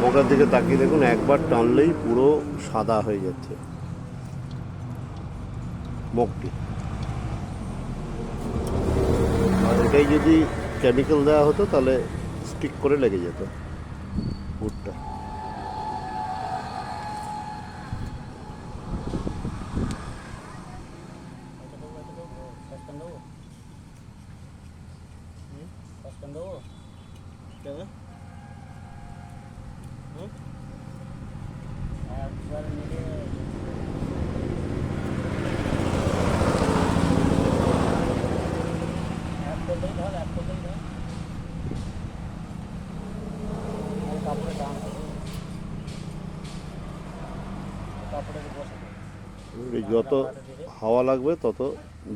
ওটার দিকে তাকিয়ে দেখুন, একবার টানলেই পুরো সাদা হয়ে যাচ্ছে মগটি। আর এটাই যদি কেমিক্যাল দেওয়া হতো তাহলে স্টিক করে লেগে যেত গুড়টা। যত হাওয়া লাগবে তত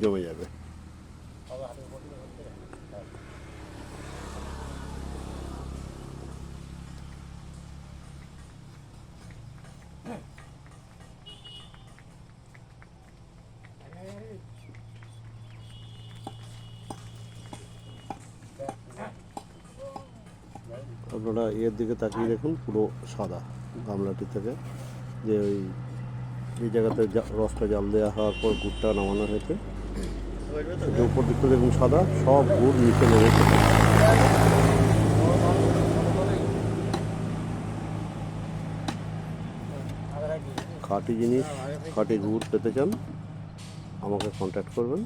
জমে যাবে। আপনারা এর দিকে তাকিয়ে দেখুন, পুরো সাদা গামলাটি থেকে, যে ওই এই জায়গাতে রসটা জাল দেওয়া হওয়ার পর গুড়টা নামানো হয়েছে। উপর দিকটা দেখুন সাদা, সব গুড় নিচে নেমেছে। খাঁটি জিনিস, খাঁটি গুড় পেতে চান আমাকে কন্ট্যাক্ট করবেন।